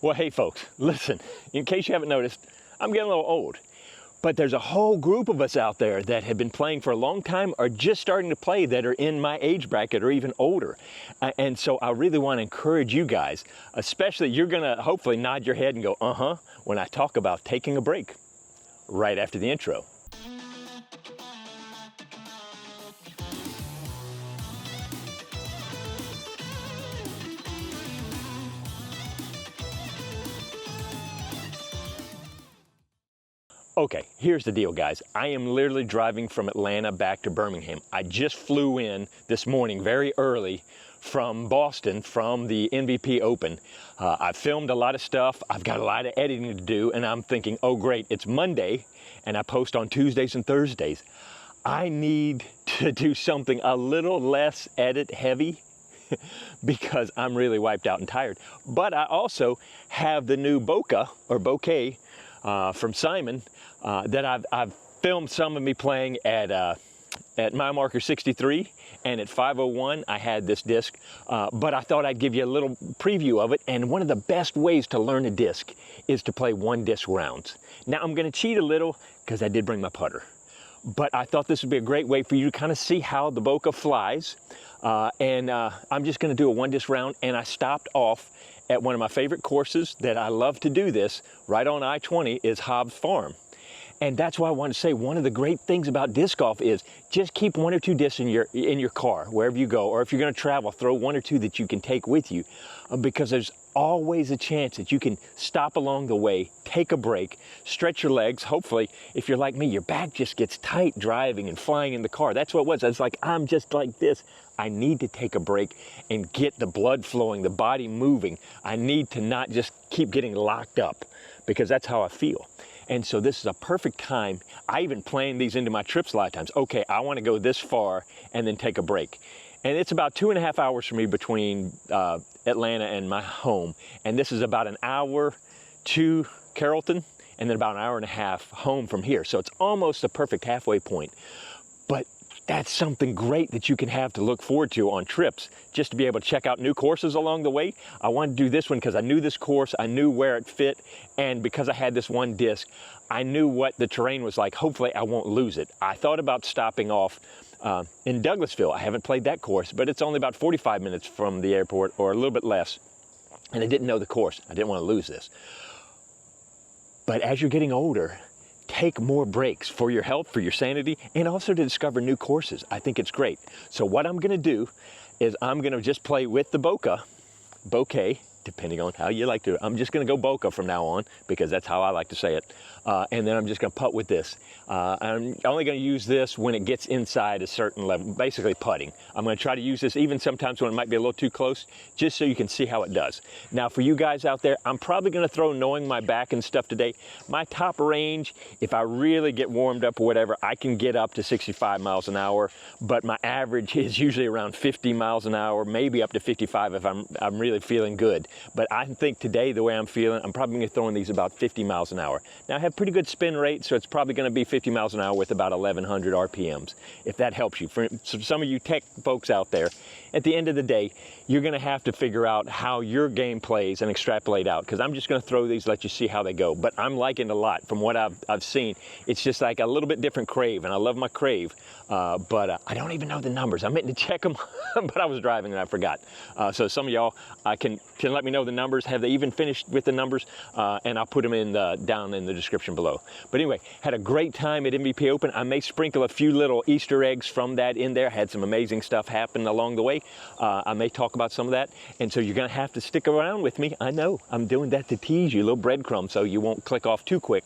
Well, hey folks, listen, in case you haven't noticed, I'm getting a little old. But there's a whole group of us out there that have been playing for a long time or just starting to play that are in my age bracket or even older. And so I really want to encourage you guys, especially you're going to hopefully nod your head and go, uh-huh, when I talk about taking a break right after the intro. Okay, here's the deal, guys. I am literally driving from Atlanta back to Birmingham. I just flew in this morning very early from Boston, from the MVP Open. I filmed a lot of stuff. I've got a lot of editing to do, and I'm thinking, oh great, it's Monday, and I post on Tuesdays and Thursdays. I need to do something a little less edit heavy because I'm really wiped out and tired. But I also have the new Bokeh from Simon that I've filmed some of me playing at mile marker 63 and at 501. I had this disc, but I thought I'd give you a little preview of it. And one of the best ways to learn a disc is to play one disc rounds. Now I'm going to cheat a little because I did bring my putter, but I thought this would be a great way for you to kind of see how the Bokeh flies. I'm just going to do a one disc round, and I stopped off at one of my favorite courses that I love to do this, right on I-20, is Hobbs Farm. And that's why I want to say one of the great things about disc golf is just keep one or two discs in your car, wherever you go, or if you're going to travel, throw one or two that you can take with you, because there's always a chance that you can stop along the way, take a break, stretch your legs. Hopefully, if you're like me, your back just gets tight driving and flying in the car. That's what it was. I was like, I'm just like this. I need to take a break and get the blood flowing, the body moving. I need to not just keep getting locked up, because that's how I feel. And so this is a perfect time. I even plan these into my trips a lot of times. Okay, I want to go this far and then take a break. And it's about 2.5 hours for me between Atlanta and my home. And this is about an hour to Carrollton and then about an hour and a half home from here. So it's almost a perfect halfway point. But that's something great that you can have to look forward to on trips, just to be able to check out new courses along the way. I wanted to do this one because I knew this course, I knew where it fit, and because I had this one disc, I knew what the terrain was like. Hopefully I won't lose it. I thought about stopping off in Douglasville. I haven't played that course, but it's only about 45 minutes from the airport, or a little bit less, and I didn't know the course. I didn't want to lose this. But as you're getting older, take more breaks for your health, for your sanity, and also to discover new courses. I think it's great. So what I'm going to do is I'm going to just play with the Bokeh, depending on how you like to. I'm just going to go Bokeh from now on, because that's how I like to say it. And then I'm just going to putt with this. I'm only going to use this when it gets inside a certain level, basically putting. I'm going to try to use this even sometimes when it might be a little too close, just so you can see how it does. Now for you guys out there, I'm probably going to throw, knowing my back and stuff today, my top range, if I really get warmed up or whatever, I can get up to 65 miles an hour, but my average is usually around 50 miles an hour, maybe up to 55 if I'm really feeling good. But I think today, the way I'm feeling, I'm probably going to throw in these about 50 miles an hour. Now I have pretty good spin rate, so it's probably going to be 50 miles an hour with about 1,100 RPMs, if that helps you. For some of you tech folks out there, at the end of the day, you're going to have to figure out how your game plays and extrapolate out, because I'm just going to throw these, let you see how they go. But I'm liking it a lot from what I've seen. It's just like a little bit different crave, and I love my crave, but I don't even know the numbers. I meant to check them, but I was driving and I forgot. So some of y'all can let me know the numbers. Have they even finished with the numbers? And I'll put them in down in the description below. But anyway, had a great time at MVP Open. I may sprinkle a few little Easter eggs from that in there. Had some amazing stuff happen along the way. I may talk about some of that. And so you're going to have to stick around with me. I know I'm doing that to tease you, a little breadcrumb, so you won't click off too quick.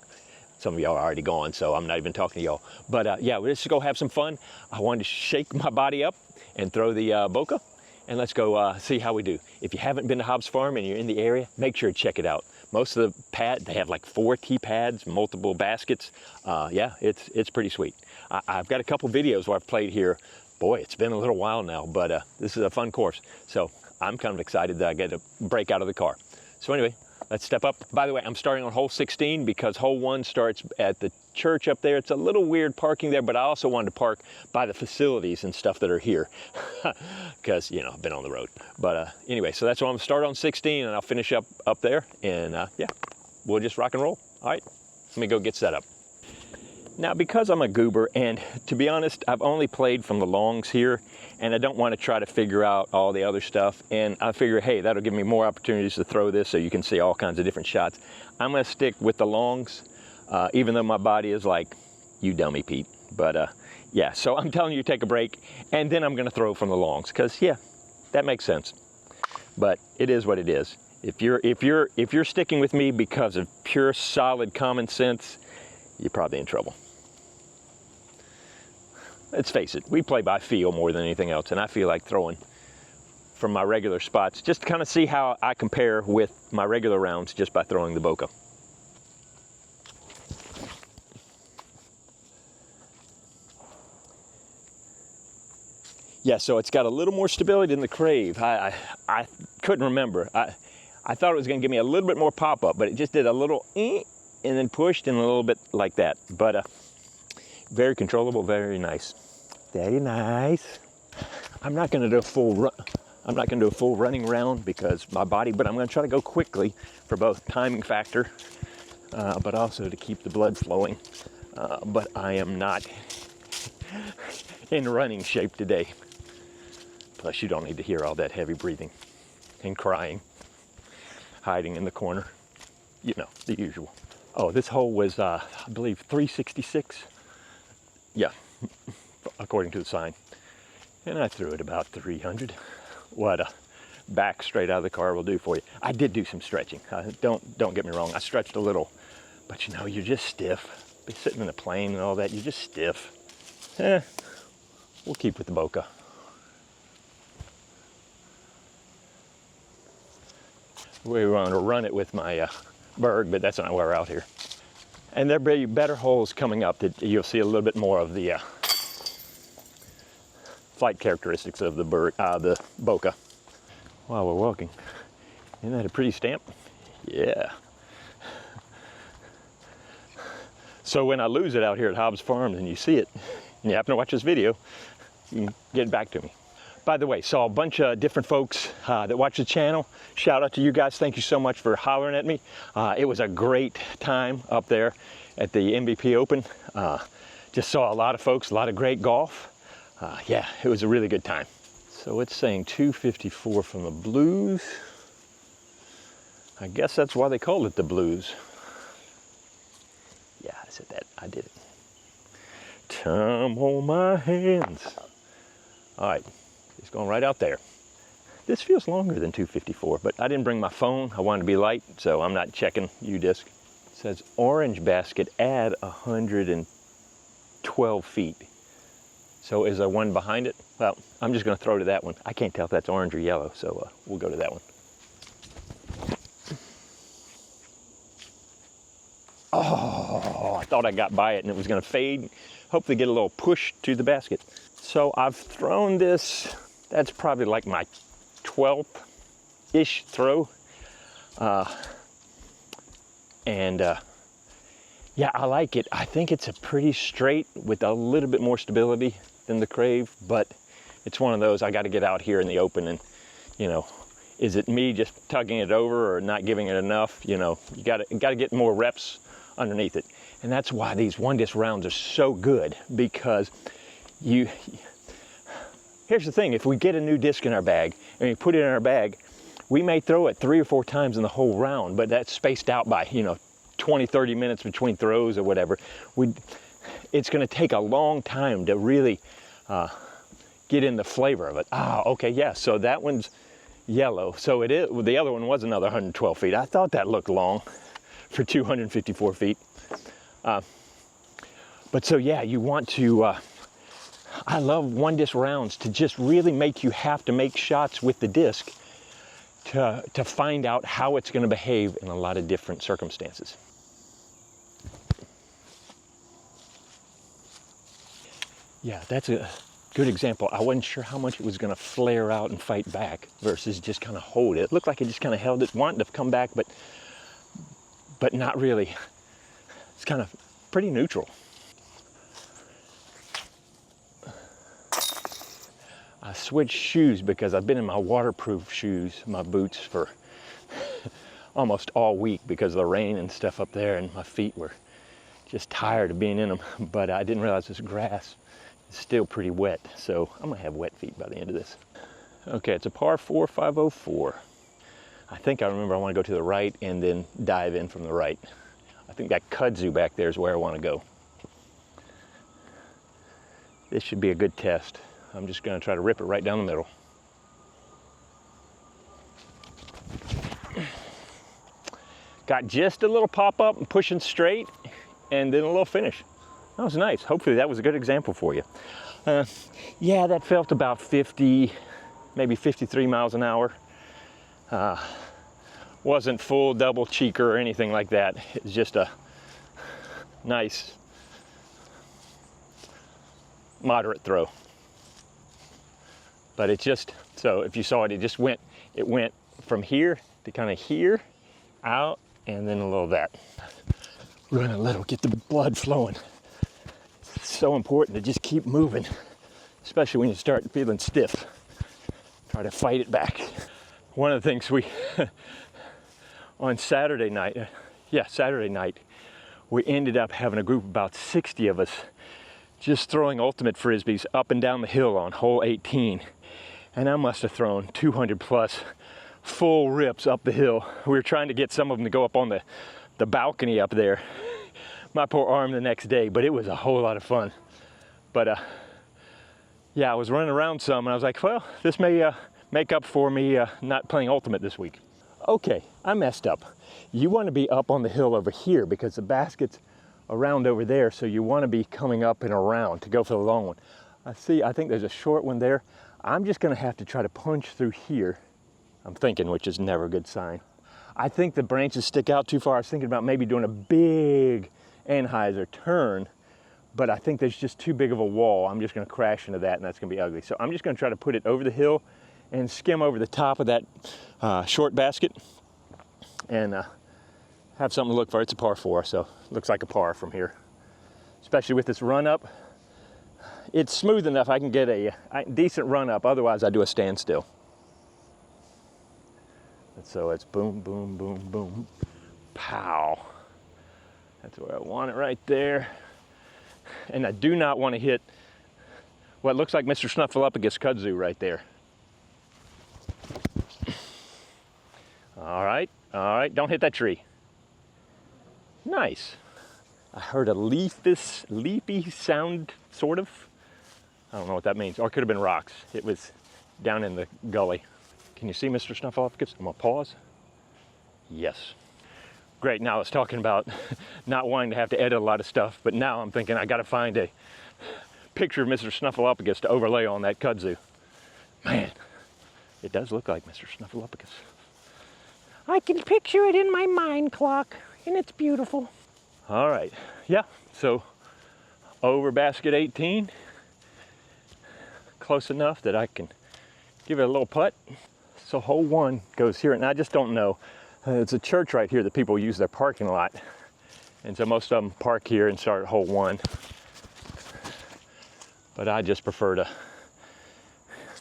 Some of y'all are already gone, so I'm not even talking to y'all. But yeah, let's go have some fun. I wanted to shake my body up and throw the Bokeh, and let's go see how we do. If you haven't been to Hobbs Farm and you're in the area, make sure to check it out. Most of the pad, they have like 4 tee pads, multiple baskets. Yeah, it's pretty sweet. I've got a couple videos where I've played here. Boy, it's been a little while now, but this is a fun course. So I'm kind of excited that I get a break out of the car. So anyway, let's step up. By the way, I'm starting on hole 16 because hole 1 starts at the church up there. It's a little weird parking there, but I also wanted to park by the facilities and stuff that are here because, you know, I've been on the road. But anyway, so that's why I'm going to start on 16 and I'll finish up there. And yeah, we'll just rock and roll. All right, let me go get set up. Now, because I'm a goober, and to be honest, I've only played from the longs here, and I don't want to try to figure out all the other stuff, and I figure, hey, that'll give me more opportunities to throw this so you can see all kinds of different shots. I'm going to stick with the longs, even though my body is like, you dummy, Pete. But yeah, so I'm telling you to take a break, and then I'm going to throw from the longs, because yeah, that makes sense. But it is what it is. If you're sticking with me because of pure, solid common sense, you're probably in trouble. Let's face it, we play by feel more than anything else, and I feel like throwing from my regular spots just to kind of see how I compare with my regular rounds just by throwing the Bokeh. Yeah, so it's got a little more stability than the Crave. I couldn't remember. I thought it was going to give me a little bit more pop-up, but it just did a little and then pushed and a little bit like that. But very controllable, very nice. Very nice. I'm not going to do a full run. I'm not going to do a full running round because my body, but I'm going to try to go quickly for both timing factor, but also to keep the blood flowing. But I am not in running shape today. Plus, you don't need to hear all that heavy breathing and crying, hiding in the corner. You know, the usual. Oh, this hole was, I believe, 366. Yeah, according to the sign. And I threw it about 300. What a back straight out of the car will do for you. I did do some stretching. Don't get me wrong. I stretched a little, but you know, you're just stiff. Be sitting in a plane and all that, you're just stiff. We'll keep with the Bokeh. We want to run it with my Berg, but that's not why we're out here. And there'll be better holes coming up that you'll see a little bit more of the flight characteristics of the Bokeh. While we're walking, isn't that a pretty stamp? Yeah. So when I lose it out here at Hobbs Farm and you see it, and you happen to watch this video, you can get it back to me. By the way, saw a bunch of different folks that watch the channel. Shout out to you guys. Thank you so much for hollering at me. It was a great time up there at the MVP Open. Just saw a lot of folks, a lot of great golf. Yeah, it was a really good time. So it's saying 254 from the Blues. I guess that's why they called it the Blues. Yeah, I said that. I did it. Time on my hands. All right. It's going right out there. This feels longer than 254, but I didn't bring my phone. I wanted to be light, so I'm not checking U-disc. It says orange basket, add 112 feet. So is there one behind it? Well, I'm just going to throw to that one. I can't tell if that's orange or yellow, so we'll go to that one. Oh, I thought I got by it and it was going to fade. Hopefully get a little push to the basket. So I've thrown this. That's probably like my 12th-ish throw. Yeah, I like it. I think it's a pretty straight with a little bit more stability than the Crave, but it's one of those I got to get out here in the open and, you know, is it me just tugging it over or not giving it enough? You know, you got to get more reps underneath it. And that's why these one disc rounds are so good, because here's the thing, if we get a new disc in our bag and we put it in our bag, we may throw it 3 or 4 times in the whole round, but that's spaced out by, you know, 20, 30 minutes between throws or whatever. It's going to take a long time to really get in the flavor of it. Ah, okay, yeah, so that one's yellow. So it is, the other one was another 112 feet. I thought that looked long for 254 feet. But so yeah, you want to, I love one disc rounds to just really make you have to make shots with the disc to find out how it's going to behave in a lot of different circumstances. Yeah, that's a good example. I wasn't sure how much it was going to flare out and fight back versus just kind of hold it. It looked like it just kind of held it, wanted to come back, but but not really. It's kind of pretty neutral. I switched shoes because I've been in my waterproof shoes, my boots, for almost all week because of the rain and stuff up there, and my feet were just tired of being in them. But I didn't realize this grass is still pretty wet, so I'm gonna have wet feet by the end of this. Okay, it's a par 4, 504. I think I remember I want to go to the right and then dive in from the right. I think that kudzu back there is where I want to go. This should be a good test. I'm just going to try to rip it right down the middle. Got just a little pop up and pushing straight, and then a little finish. That was nice. Hopefully that was a good example for you. Yeah, that felt about 50, maybe 53 miles an hour. Wasn't full double cheeker or anything like that. It's just a nice moderate throw. But it just, so if you saw it, it went from here to kind of here, out, and then a little of that. Run a little, get the blood flowing. It's so important to just keep moving, especially when you start feeling stiff. Try to fight it back. One of the things on Saturday night, we ended up having a group of about 60 of us just throwing ultimate frisbees up and down the hill on hole 18. And I must have thrown 200 plus full rips up the hill. We were trying to get some of them to go up on the balcony up there. My poor arm the next day, but it was a whole lot of fun. But yeah, I was running around some and I was like, well, this may make up for me not playing ultimate this week. Okay, I messed up. You want to be up on the hill over here because the basket's around over there, so you want to be coming up and around to go for the long one. I think there's a short one there. I'm just going to have to try to punch through here, I'm thinking, which is never a good sign. I think the branches stick out too far. I was thinking about maybe doing a big Anheuser turn, but I think there's just too big of a wall. I'm just going to crash into that, and that's going to be ugly. So I'm just going to try to put it over the hill and skim over the top of that short basket and have something to look for. It's a par 4, so it looks like a par from here, especially with this run up. It's smooth enough I can get a decent run up, otherwise I do a standstill. And so it's boom, boom, boom, boom, pow. That's where I want it right there. And I do not want to hit what looks like Mr. Snuffleupagus kudzu right there. All right, don't hit that tree. Nice. I heard a leafy sound, sort of. I don't know what that means, or it could have been rocks. It was down in the gully. Can you see Mr. Snuffleupagus? I'm gonna pause. Yes. Great, now I was talking about not wanting to have to edit a lot of stuff, but now I'm thinking I gotta find a picture of Mr. Snuffleupagus to overlay on that kudzu. Man, it does look like Mr. Snuffleupagus. I can picture it in my mind clock, and it's beautiful. All right, yeah, so over basket 18, close enough that I can give it a little putt. So hole 1 goes here, and I just don't know. It's a church right here that people use their parking lot, and so most of them park here and start at hole 1. But I just prefer to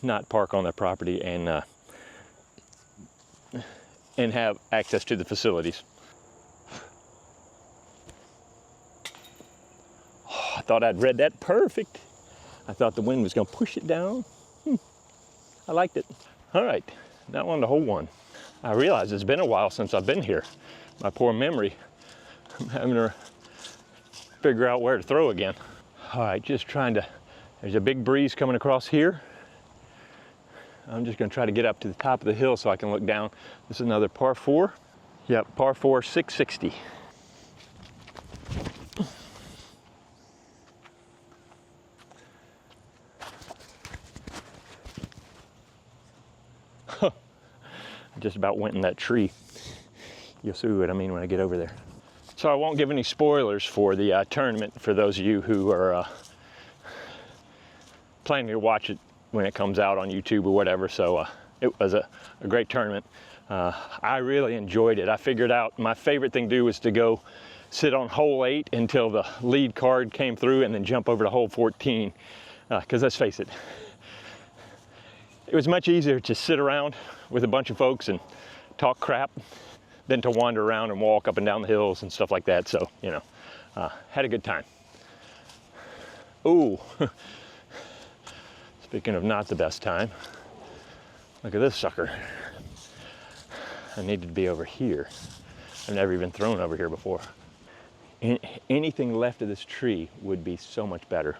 not park on their property and have access to the facilities. Oh, I thought I'd read that perfect. I thought the wind was going to push it down. I liked it. All right, now on to hole 1. I realize it's been a while since I've been here. My poor memory. I'm having to figure out where to throw again. All right, just trying to, there's a big breeze coming across here. I'm just gonna try to get up to the top of the hill so I can look down. This is another par 4. Yep, par 4, 660. Just about went in that tree. You'll see what I mean when I get over there. So I won't give any spoilers for the tournament for those of you who are planning to watch it when it comes out on YouTube or whatever. So it was a great tournament. I really enjoyed it. I figured out my favorite thing to do was to go sit on hole 8 until the lead card came through and then jump over to hole 14. Because let's face it, it was much easier to sit around with a bunch of folks and talk crap than to wander around and walk up and down the hills and stuff like that. So, you know, had a good time. Ooh, speaking of not the best time, look at this sucker. I needed to be over here. I've never even thrown over here before. Anything left of this tree would be so much better.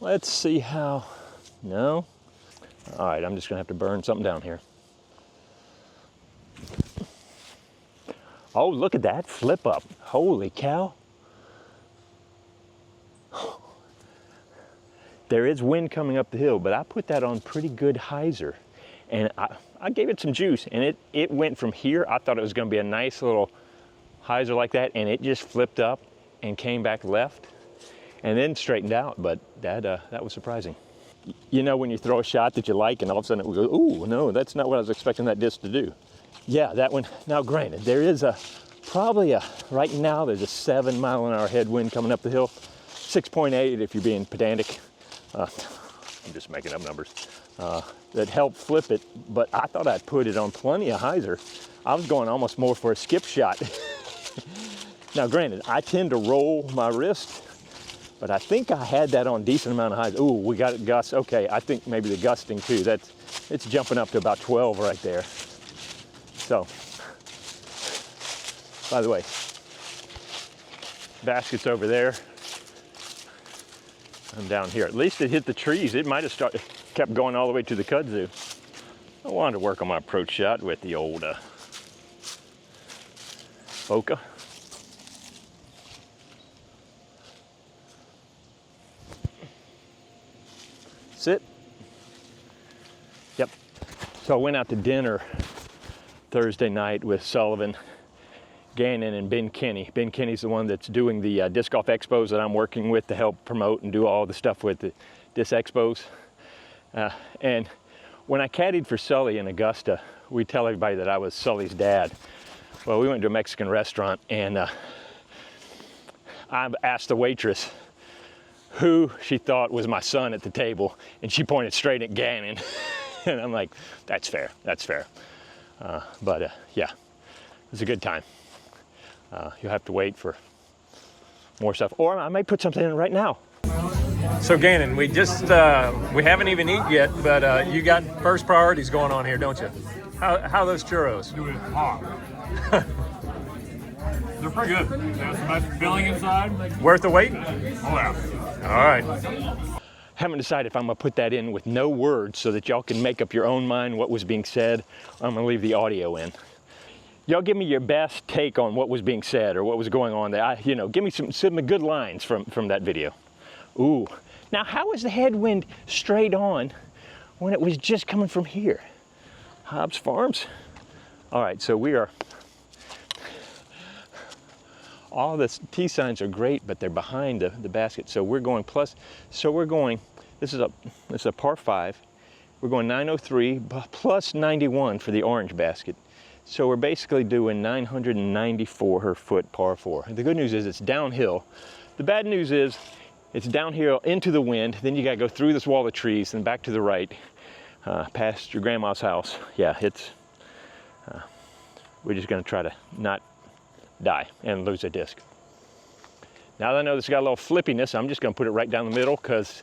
Let's see how, no. All right, I'm just gonna have to burn something down here. Oh, look at that flip up. Holy cow. There is wind coming up the hill, but I put that on pretty good hyzer. And I gave it some juice, and it went from here. I thought it was gonna be a nice little hyzer like that, and it just flipped up and came back left and then straightened out, but that was surprising. You know when you throw a shot that you like and all of a sudden it will go, ooh, no, that's not what I was expecting that disc to do. Yeah, that one, now granted, there is probably right now there's a 7-mile-an-hour headwind coming up the hill, 6.8 if you're being pedantic. I'm just making up numbers. That helped flip it, but I thought I'd put it on plenty of hyzer. I was going almost more for a skip shot. Now granted, I tend to roll my wrist, but I think I had that on decent amount of hyzer. Ooh, we got it gust. Okay, I think maybe the gusting too. It's jumping up to about 12 right there. So, by the way, basket's over there. I'm down here. At least it hit the trees. It might have kept going all the way to the kudzu. I wanted to work on my approach shot with the old Bokeh. Sit. Yep. So I went out to dinner Thursday night with Sullivan, Gannon, and Ben Kinney. Ben Kinney's the one that's doing the disc golf expos that I'm working with to help promote and do all the stuff with the disc expos. And when I caddied for Sully in Augusta, we tell everybody that I was Sully's dad. Well, we went to a Mexican restaurant, and I asked the waitress who she thought was my son at the table, and she pointed straight at Gannon. And I'm like, that's fair, that's fair. But yeah, it was a good time. You'll have to wait for more stuff, or I might put something in right now. So Gannon, we haven't even eaten yet, but you got first priorities going on here, don't you? How are those churros? Do it hot. They're pretty good. They have some nice filling inside. Worth the wait? Oh yeah. All right. Haven't decided if I'm gonna put that in with no words so that y'all can make up your own mind what was being said. I'm gonna leave the audio in. Y'all give me your best take on what was being said or what was going on there. Give me some good lines from that video. Ooh, now how is the headwind straight on when it was just coming from here? Hobbs Farms. All right, so we are, all the T signs are great, but they're behind the basket. So we're going plus, this is a par 5. We're going 903 plus 91 for the orange basket. So we're basically doing 994 foot par 4. The good news is it's downhill. The bad news is it's downhill into the wind. Then you gotta go through this wall of trees and back to the right, past your grandma's house. Yeah, we're just gonna try to not die and lose a disc. Now that I know this got a little flippiness, I'm just gonna put it right down the middle because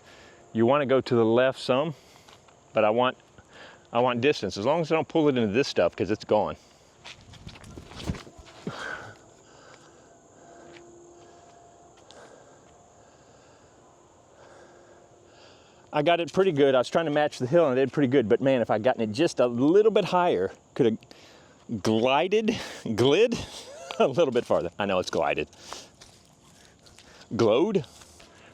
you wanna go to the left some, but I want distance, as long as I don't pull it into this stuff because it's gone. I got it pretty good. I was trying to match the hill and I did pretty good, but man, if I'd gotten it just a little bit higher, could have glid a little bit farther. I know it's glided. Glowed,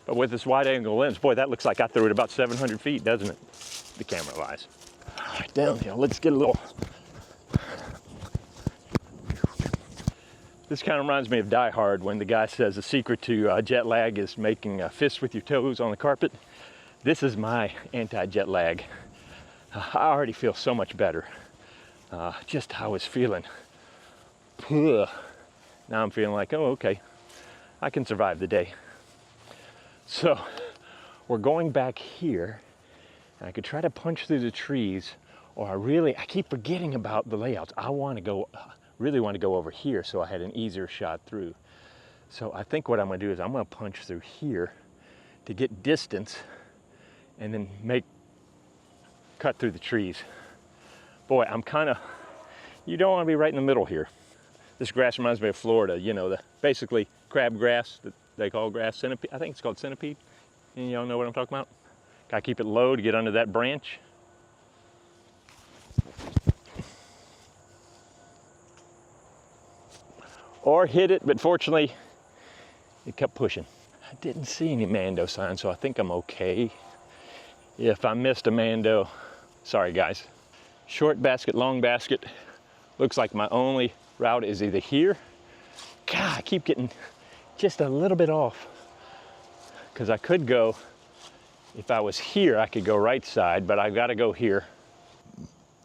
but with this wide angle lens, boy, that looks like I threw it about 700 feet, doesn't it? The camera lies. All right, downhill, let's get a little. This kind of reminds me of Die Hard when the guy says the secret to jet lag is making fists with your toes on the carpet. This is my anti-jet lag. I already feel so much better. just how I was feeling. Ugh. Now I'm feeling like, oh, okay, I can survive the day. So we're going back here, and I could try to punch through the trees, or I keep forgetting about the layouts. I want to go, really want to go over here so I had an easier shot through. So I think what I'm going to do is I'm going to punch through here to get distance and then cut through the trees. Boy, I'm kind of, you don't want to be right in the middle here. This grass reminds me of Florida, you know, basically crabgrass that they call grass centipede. I think it's called centipede. And y'all know what I'm talking about? Gotta keep it low to get under that branch. Or hit it, but fortunately, it kept pushing. I didn't see any Mando signs, so I think I'm okay. If I missed a Mando, sorry guys. Short basket, long basket. Looks like my only route is either here. God, I keep getting just a little bit off. Because I could go, if I was here, I could go right side, but I've got to go here.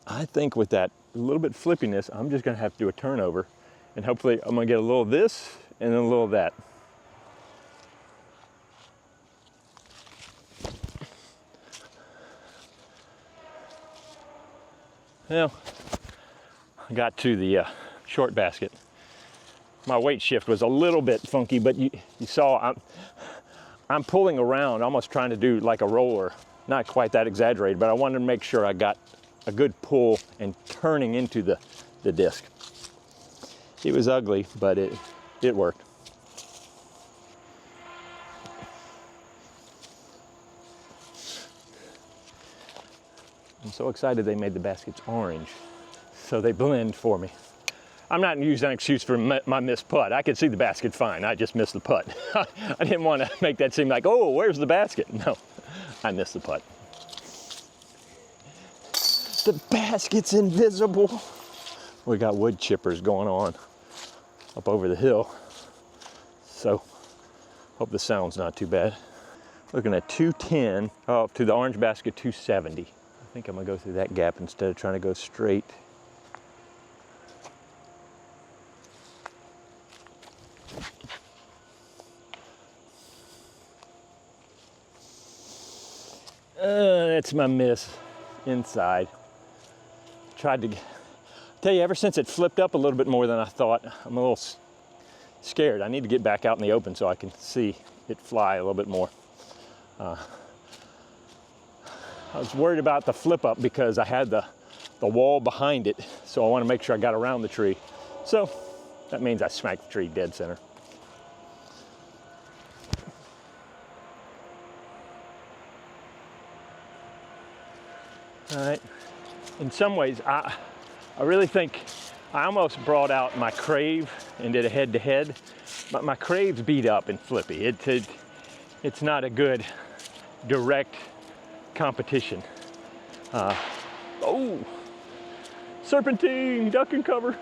I think with that little bit flippiness, I'm just going to have to do a turnover. And hopefully I'm going to get a little of this and then a little of that. Well, I got to the short basket. My weight shift was a little bit funky, but you saw I'm pulling around, almost trying to do like a roller. Not quite that exaggerated, but I wanted to make sure I got a good pull and turning into the disc. It was ugly, but it worked. I'm so excited they made the baskets orange, so they blend for me. I'm not using an excuse for my missed putt. I could see the basket fine, I just missed the putt. I didn't want to make that seem like, oh, where's the basket? No, I missed the putt. The basket's invisible. We got wood chippers going on up over the hill, so hope the sound's not too bad. Looking at 210, oh, to the orange basket 270. I think I'm gonna go through that gap instead of trying to go straight. That's my miss inside. Tried to tell you, ever since it flipped up a little bit more than I thought, I'm a little scared. I need to get back out in the open so I can see it fly a little bit more. I was worried about the flip up because I had the wall behind it, so I want to make sure I got around the tree. So that means I smacked the tree dead center. All right, in some ways, I really think I almost brought out my Crave and did a head-to-head, but my Crave's beat up and flippy. It's not a good direct competition. Oh, serpentine, duck and cover.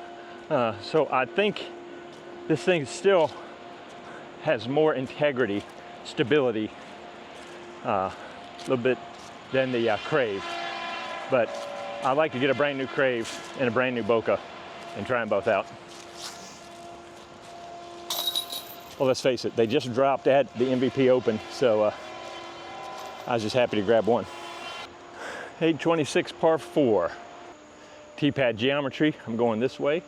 So I think this thing still has more integrity, stability, a little bit than the Crave. But I'd like to get a brand new Crave and a brand new Bokeh and try them both out. Well, let's face it, they just dropped at the MVP Open, so I was just happy to grab one. 826 par 4. Tee-pad geometry, I'm going this way.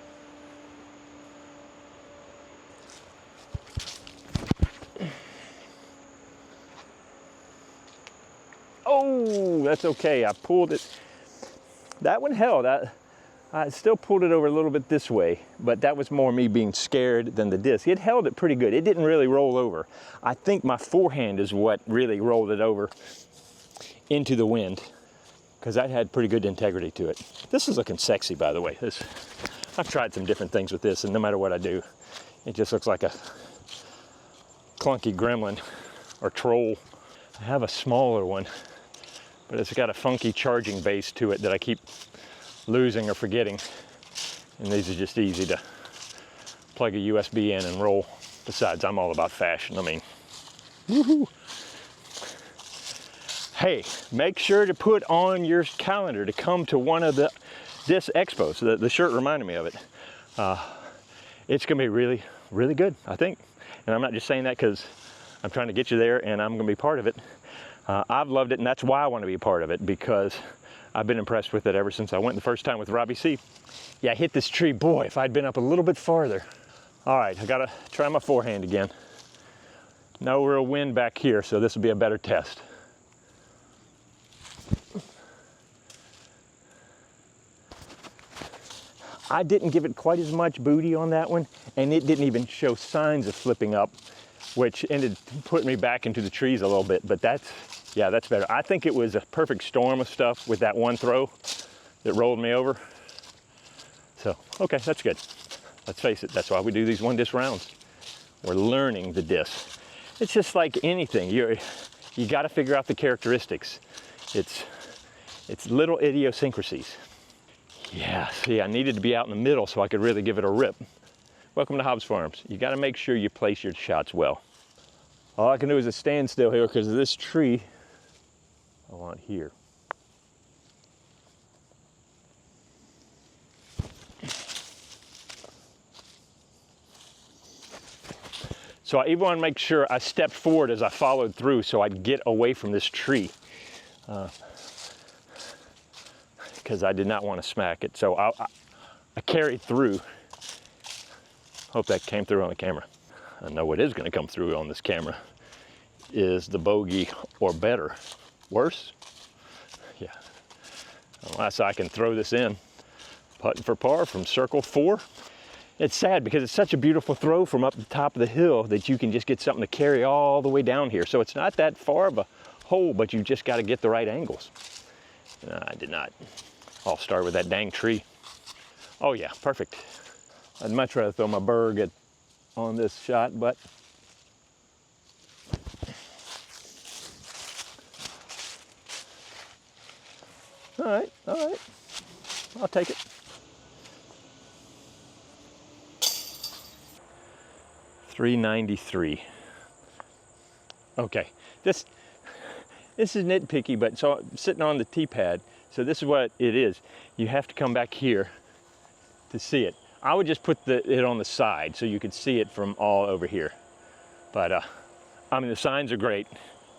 Oh, that's okay, I pulled it. That one held. I still pulled it over a little bit this way, but that was more me being scared than the disc. It held it pretty good. It didn't really roll over. I think my forehand is what really rolled it over into the wind, because that had pretty good integrity to it. This is looking sexy, by the way. I've tried some different things with this, and no matter what I do, it just looks like a clunky gremlin or troll. I have a smaller one, but it's got a funky charging base to it that I keep losing or forgetting. And these are just easy to plug a USB in and roll. Besides, I'm all about fashion. I mean, woohoo. Hey, make sure to put on your calendar to come to one of the disc exposed. The shirt reminded me of it. It's gonna be really, really good, I think. And I'm not just saying that because I'm trying to get you there and I'm gonna be part of it. I've loved it, and that's why I want to be a part of it, because I've been impressed with it ever since I went the first time with Robbie C. Yeah, I hit this tree. Boy, if I'd been up a little bit farther. All right, I gotta try my forehand again. No real wind back here, so this will be a better test. I didn't give it quite as much booty on that one, and it didn't even show signs of flipping up, which ended putting me back into the trees a little bit, but that's better. I think it was a perfect storm of stuff with that one throw that rolled me over. So, okay, that's good. Let's face it, that's why we do these one disc rounds. We're learning the disc. It's just like anything. You got to figure out the characteristics. It's little idiosyncrasies. Yeah, see, I needed to be out in the middle so I could really give it a rip. Welcome to Hobbs Farms. You got to make sure you place your shots well. All I can do is a standstill here because of this tree I want here. So I even want to make sure I stepped forward as I followed through so I'd get away from this tree. Because I did not want to smack it. So I carried through. Hope that came through on the camera. I know what is going to come through on this camera is the bogey or better. Worse? Yeah. Unless I can throw this in. Putting for par from circle 4. It's sad because it's such a beautiful throw from up the top of the hill that you can just get something to carry all the way down here. So it's not that far of a hole, but you just got to get the right angles. I did not. I'll start with that dang tree. Oh yeah, perfect. I'd much rather throw my berg on this shot, but all right, I'll take it. .393. Okay, this is nitpicky, but so I'm sitting on the tee pad, so this is what it is. You have to come back here to see it. I would just put it on the side so you could see it from all over here. But I mean, the signs are great.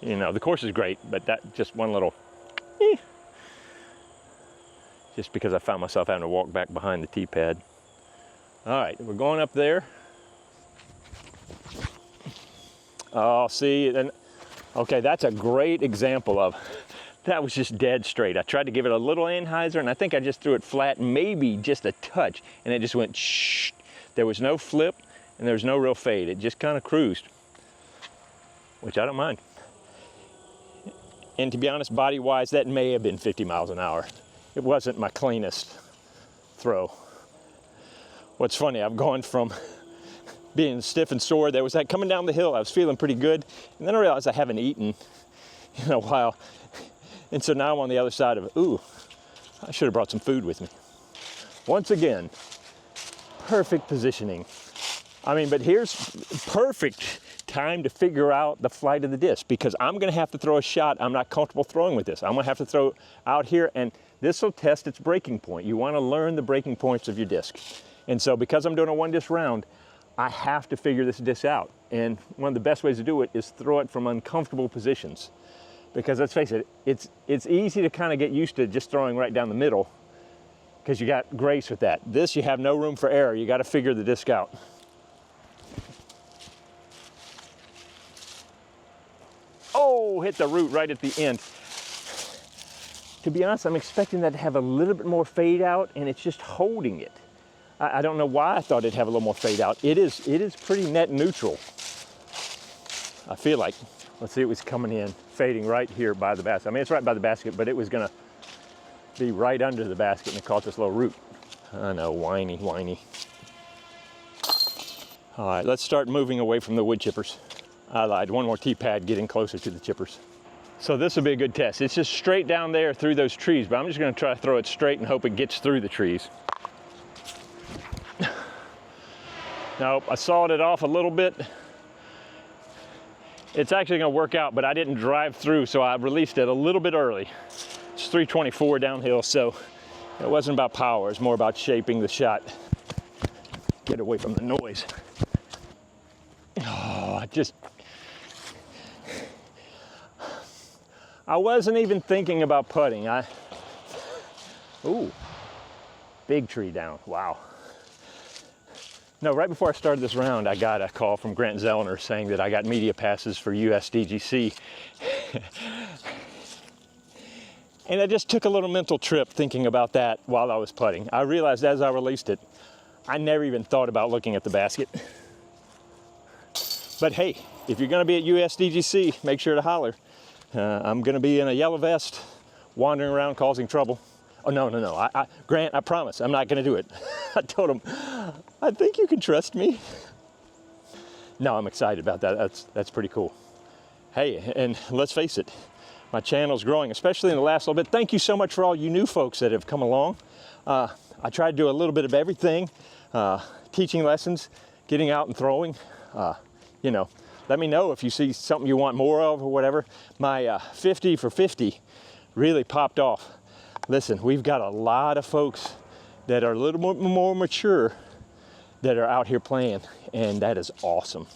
You know, the course is great, but that just one little, just because I found myself having to walk back behind the tee pad. All right, we're going up there. Oh, see, and okay, that's a great example of, that was just dead straight. I tried to give it a little anhyzer, and I think I just threw it flat, maybe just a touch, and it just went shh. There was no flip, and there was no real fade. It just kind of cruised, which I don't mind. And to be honest, body-wise, that may have been 50 miles an hour. It wasn't my cleanest throw. What's funny, I've gone from being stiff and sore. There was that coming down the hill, I was feeling pretty good, and then I realized I haven't eaten in a while, and so now I'm on the other side of it. Ooh, I should have brought some food with me. Once again, perfect positioning. I mean, but here's perfect time to figure out the flight of the disc, because I'm gonna have to throw a shot I'm not comfortable throwing with this. I'm gonna have to throw out here, and this will test its breaking point. You wanna learn the breaking points of your disc. And so because I'm doing a one disc round, I have to figure this disc out. And one of the best ways to do it is throw it from uncomfortable positions. Because let's face it, it's easy to kind of get used to just throwing right down the middle because you got grace with that. This, you have no room for error. You got to figure the disc out. Oh, hit the root right at the end. To be honest, I'm expecting that to have a little bit more fade out, and it's just holding it. I don't know why I thought it'd have a little more fade out. It is pretty net neutral, I feel like. Let's see, it was coming in, fading right here by the basket. I mean, it's right by the basket, but it was gonna be right under the basket, and it caught this little root. I know, whiny. All right, let's start moving away from the wood chippers. I lied, one more tee pad, getting closer to the chippers. So this will be a good test. It's just straight down there through those trees, but I'm just gonna try to throw it straight and hope it gets through the trees. Nope, I sawed it off a little bit. It's actually gonna work out, but I didn't drive through, so I released it a little bit early. It's 324 downhill, so It wasn't about power, it's more about shaping the shot. Get away from the noise. Oh, I wasn't even thinking about putting. Ooh, big tree down, wow. No, right before I started this round, I got a call from Grant Zellner saying that I got media passes for USDGC. And I just took a little mental trip thinking about that while I was putting. I realized as I released it, I never even thought about looking at the basket. But hey, if you're gonna be at USDGC, make sure to holler. I'm gonna be in a yellow vest, wandering around causing trouble. Oh, no. Grant, I promise, I'm not gonna do it. I told him, I think you can trust me. No, I'm excited about that. That's pretty cool. Hey, and let's face it, my channel's growing, especially in the last little bit. Thank you so much for all you new folks that have come along. I try to do a little bit of everything, teaching lessons, getting out and throwing. You know, let me know if you see something you want more of or whatever. My 50 for 50 really popped off. Listen, we've got a lot of folks that are a little more mature that are out here playing, and that is awesome.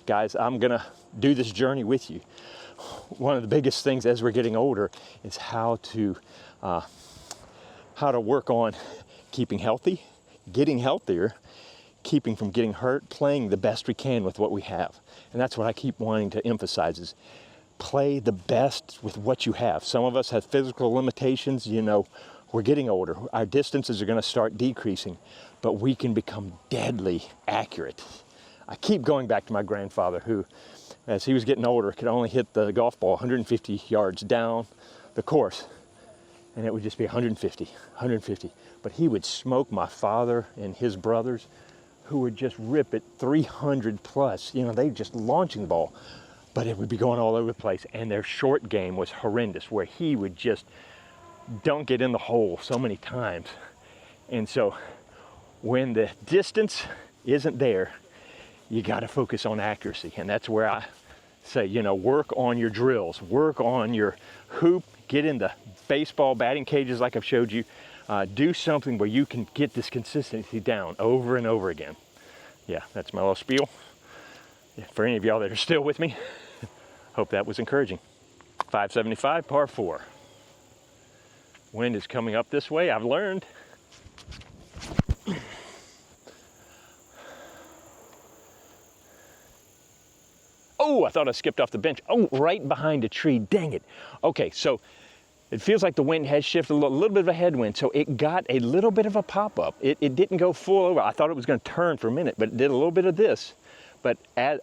Guys, I'm gonna do this journey with you. One of the biggest things as we're getting older is how to work on keeping healthy, getting healthier, keeping from getting hurt, playing the best we can with what we have. And that's what I keep wanting to emphasize is play the best with what you have. Some of us have physical limitations, you know, we're getting older. Our distances are gonna start decreasing, but we can become deadly accurate. I keep going back to my grandfather who, as he was getting older, could only hit the golf ball 150 yards down the course, and it would just be 150. But he would smoke my father and his brothers who would just rip it 300 plus. You know, they just launching the ball, but it would be going all over the place. And their short game was horrendous, where he would just dunk it in the hole so many times. And so when the distance isn't there, you got to focus on accuracy. And that's where I say, you know, work on your drills, work on your hoop, get in the baseball batting cages like I've showed you. Do something where you can get this consistency down over and over again. Yeah, that's my little spiel. Yeah, for any of y'all that are still with me, hope that was encouraging. 575, par 4. Wind is coming up this way, I've learned. Oh, I thought I skipped off the bench. Oh, right behind a tree, dang it. Okay, so it feels like the wind has shifted a little bit of a headwind, so it got a little bit of a pop-up. It didn't go full over. I thought it was gonna turn for a minute, but it did a little bit of this. But as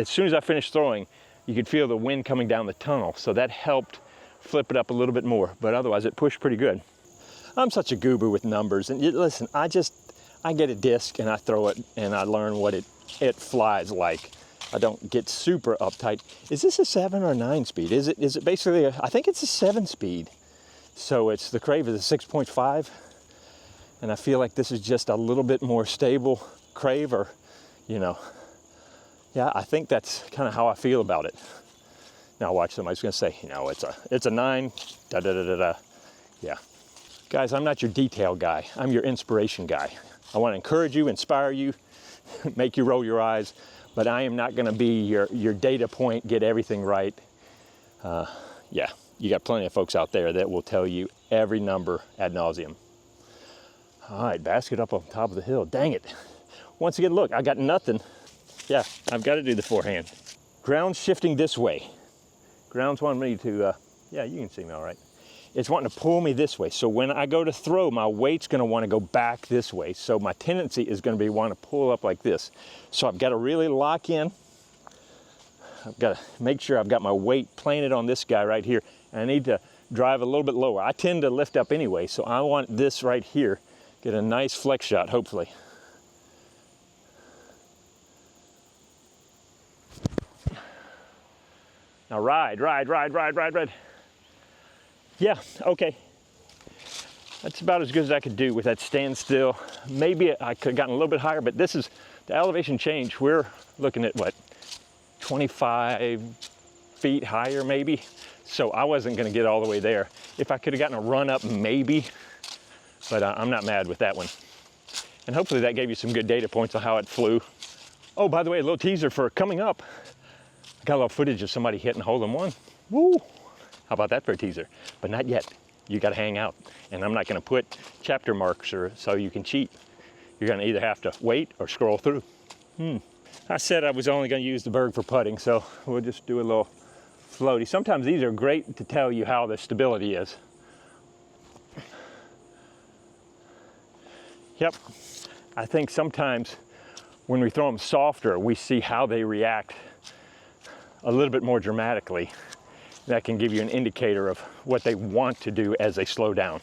soon as I finished throwing, you could feel the wind coming down the tunnel, so that helped flip it up a little bit more, but otherwise it pushed pretty good. I'm such a goober with numbers, and listen, I get a disc and I throw it and I learn what it flies like. I don't get super uptight. Is this a 7 or 9 speed? Is it basically I think it's a 7 speed. So it's the Crave is a 6.5. And I feel like this is just a little bit more stable Crave, or, you know, yeah, I think that's kind of how I feel about it. Now watch, somebody's gonna say, you know, it's a 9, Yeah. Guys, I'm not your detail guy. I'm your inspiration guy. I wanna encourage you, inspire you, make you roll your eyes, but I am not gonna be your data point, get everything right. Yeah, you got plenty of folks out there that will tell you every number ad nauseum. All right, basket up on top of the hill, dang it. Once again, look, I got nothing. Yeah, I've gotta do the forehand. Ground's shifting this way. Ground's wanting me to, yeah, you can see me all right. It's wanting to pull me this way. So when I go to throw, my weight's gonna wanna go back this way. So my tendency is gonna be wanting to pull up like this. So I've gotta really lock in. I've gotta make sure I've got my weight planted on this guy right here. And I need to drive a little bit lower. I tend to lift up anyway, so I want this right here. Get a nice flex shot, hopefully. Now ride. Yeah, okay. That's about as good as I could do with that standstill. Maybe I could have gotten a little bit higher, but this is the elevation change. We're looking at what, 25 feet higher maybe? So I wasn't gonna get all the way there. If I could have gotten a run up, maybe, but I'm not mad with that one. And hopefully that gave you some good data points on how it flew. Oh, by the way, a little teaser for coming up. I got a little footage of somebody hitting hole-in-one. Woo! How about that for a teaser? But not yet. You got to hang out. And I'm not going to put chapter marks so you can cheat. You're going to either have to wait or scroll through. I said I was only going to use the Berg for putting, so we'll just do a little floaty. Sometimes these are great to tell you how the stability is. Yep. I think sometimes when we throw them softer, we see how they react a little bit more dramatically. That can give you an indicator of what they want to do as they slow down.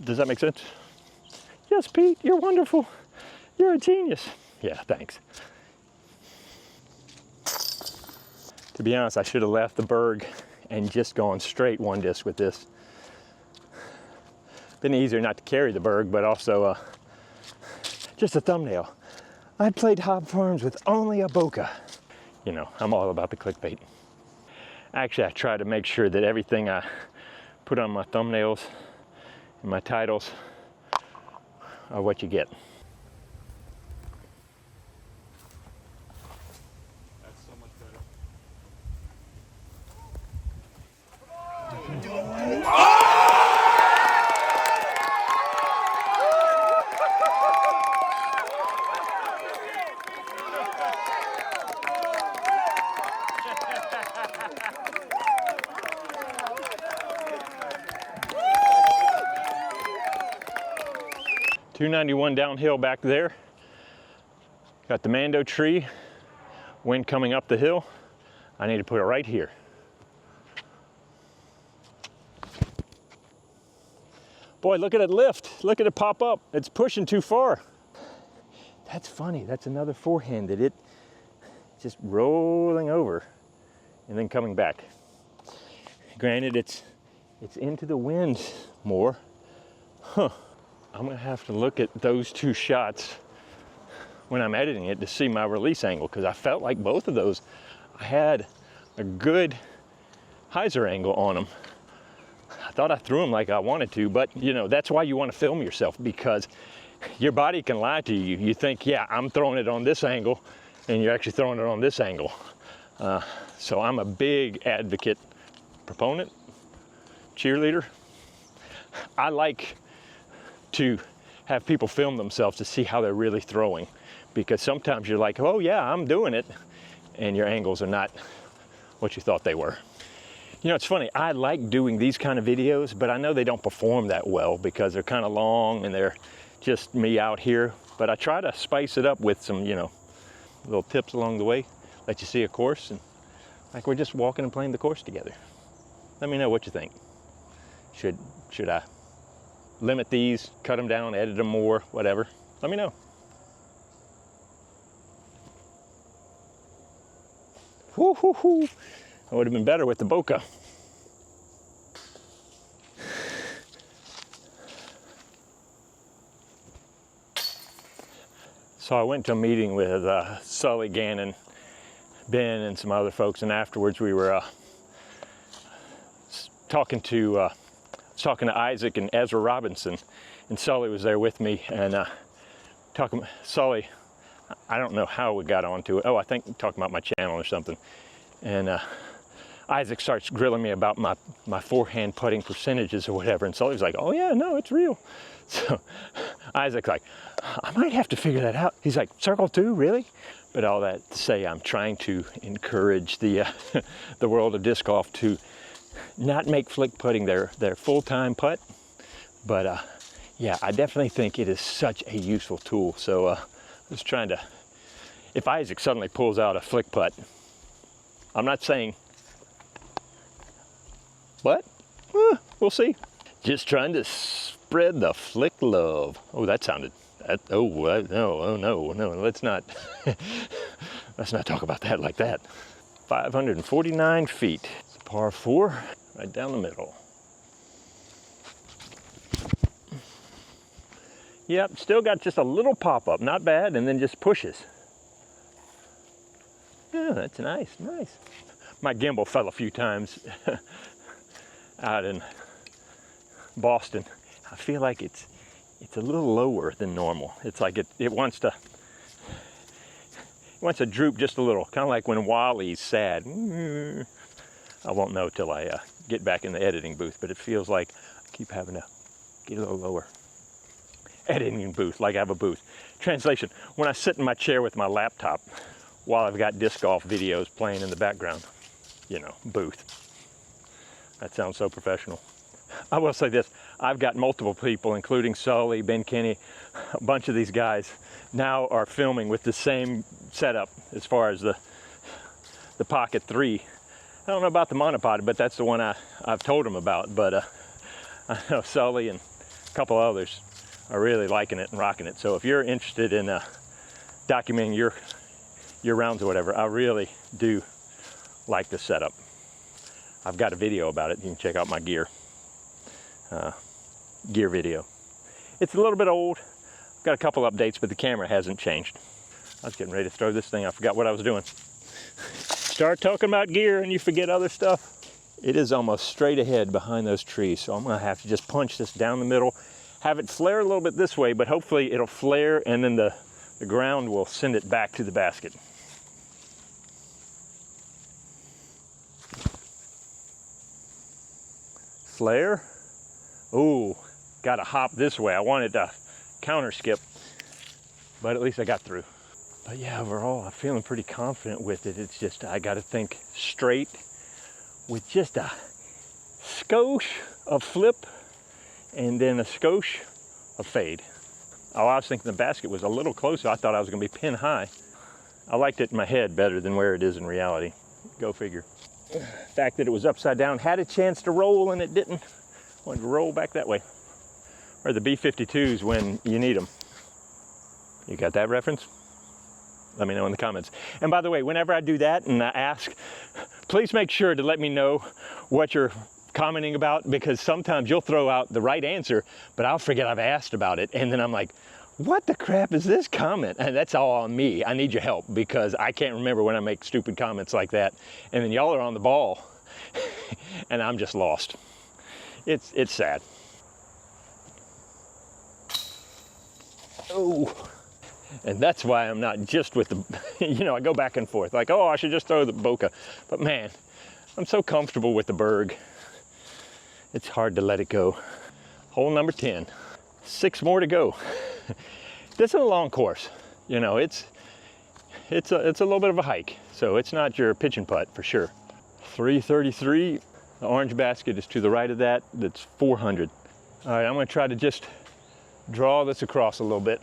Does that make sense? Yes, Pete, you're wonderful. You're a genius. Yeah, thanks. To be honest, I should have left the Berg and just gone straight one disc with this. Been easier not to carry the Berg, but also just a thumbnail. I played Hobbs Farms with only a Bokeh. You know, I'm all about the clickbait. Actually, I try to make sure that everything I put on my thumbnails and my titles are what you get. That's so much better. 291 downhill back there. Got the Mando tree, wind coming up the hill. I need to put it right here. Boy, look at it lift. Look at it pop up. It's pushing too far. That's funny. That's another four-handed. It just rolling over and then coming back. Granted, it's into the wind more. Huh. I'm gonna have to look at those two shots when I'm editing it to see my release angle, because I felt like both of those, I had a good hyzer angle on them. I thought I threw them like I wanted to, but you know, that's why you want to film yourself, because your body can lie to you. You think, yeah, I'm throwing it on this angle, and you're actually throwing it on this angle. So I'm a big advocate, proponent, cheerleader. I like to have people film themselves to see how they're really throwing, because sometimes you're like, oh yeah, I'm doing it, and your angles are not what you thought they were. You know, it's funny, I like doing these kind of videos, but I know they don't perform that well because they're kind of long and they're just me out here, but I try to spice it up with some, you know, little tips along the way, let you see a course, and like we're just walking and playing the course together. Let me know what you think. Should I limit these, cut them down, edit them more, whatever? Let me know. Whoo, whoo, whoo. I would have been better with the Bokeh. So I went to a meeting with Sully, Gannon, Ben, and some other folks, and afterwards we were talking to Isaac and Ezra Robinson, and Sully was there with me, and Sully, I don't know how we got onto it. Oh, I think talking about my channel or something. And Isaac starts grilling me about my forehand putting percentages or whatever, and Sully was like, oh yeah, no, it's real. So Isaac's like, I might have to figure that out. He's like, circle two, really? But all that to say, I'm trying to encourage the the world of disc golf to not make flick putting their full-time putt, but yeah, I definitely think it is such a useful tool. So just trying to, if Isaac suddenly pulls out a flick putt, I'm not saying, but we'll see. Just trying to spread the flick love. Oh, that sounded, no, let's not, let's not talk about that like that. 549 feet. It's a par 4, right down the middle. Yep, still got just a little pop-up, not bad, and then just pushes. Yeah, that's nice, nice. My gimbal fell a few times out in Boston, I feel like it's a little lower than normal. It's like it wants to droop just a little, kind of like when Wally's sad. I won't know till I get back in the editing booth, but it feels like I keep having to get a little lower. Editing booth, like I have a booth. Translation, when I sit in my chair with my laptop while I've got disc golf videos playing in the background, you know, booth. That sounds so professional. I will say this, I've got multiple people, including Sully, Ben Kinney, a bunch of these guys now are filming with the same setup as far as the Pocket 3. I don't know about the monopod, but that's the one I've told them about. But I know Sully and a couple others are really liking it and rocking it. So if you're interested in documenting your rounds or whatever, I really do like the setup. I've got a video about it. You can check out my gear video. It's a little bit old. I've got a couple updates, but the camera hasn't changed. I was getting ready to throw this thing. I forgot what I was doing. Start talking about gear and you forget other stuff. It is almost straight ahead behind those trees, so I'm gonna have to just punch this down the middle, have it flare a little bit this way, but hopefully it'll flare and then the ground will send it back to the basket. Flare. Ooh, got to hop this way. I wanted to counter skip, but at least I got through. But yeah, overall, I'm feeling pretty confident with it. It's just, I got to think straight with just a skosh of flip and then a skosh of fade. Oh, I was thinking the basket was a little closer. I thought I was going to be pin high. I liked it in my head better than where it is in reality. Go figure. The fact that it was upside down, had a chance to roll and it didn't. Wanted to roll back that way. Or the B-52s when you need them. You got that reference? Let me know in the comments. And by the way, whenever I do that and I ask, please make sure to let me know what you're commenting about, because sometimes you'll throw out the right answer, but I'll forget I've asked about it. And then I'm like, what the crap is this comment? And that's all on me. I need your help because I can't remember when I make stupid comments like that. And then y'all are on the ball and I'm just lost. It's sad. Oh, and that's why I'm not just with the, you know, I go back and forth like, oh, I should just throw the Bokeh. But man, I'm so comfortable with the Berg. It's hard to let it go. Hole number 10, 6 more to go. This is a long course. You know, it's a little bit of a hike. So it's not your pitch and putt for sure. 333. The orange basket is to the right of that. That's 400. All right, I'm gonna try to just draw this across a little bit.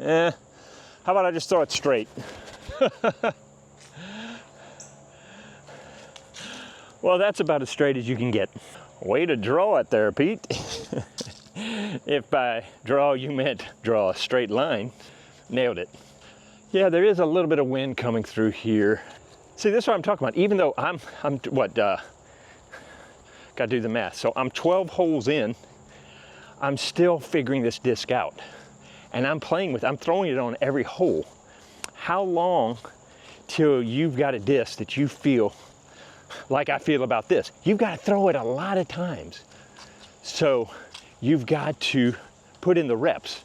How about I just throw it straight? Well, that's about as straight as you can get. Way to draw it there, Pete. If by draw you meant draw a straight line, nailed it. Yeah, there is a little bit of wind coming through here. See, this is what I'm talking about. Even though I'm what, gotta do the math. So I'm 12 holes in, I'm still figuring this disc out. And I'm throwing it on every hole. How long till you've got a disc that you feel like I feel about this? You've got to throw it a lot of times. So you've got to put in the reps.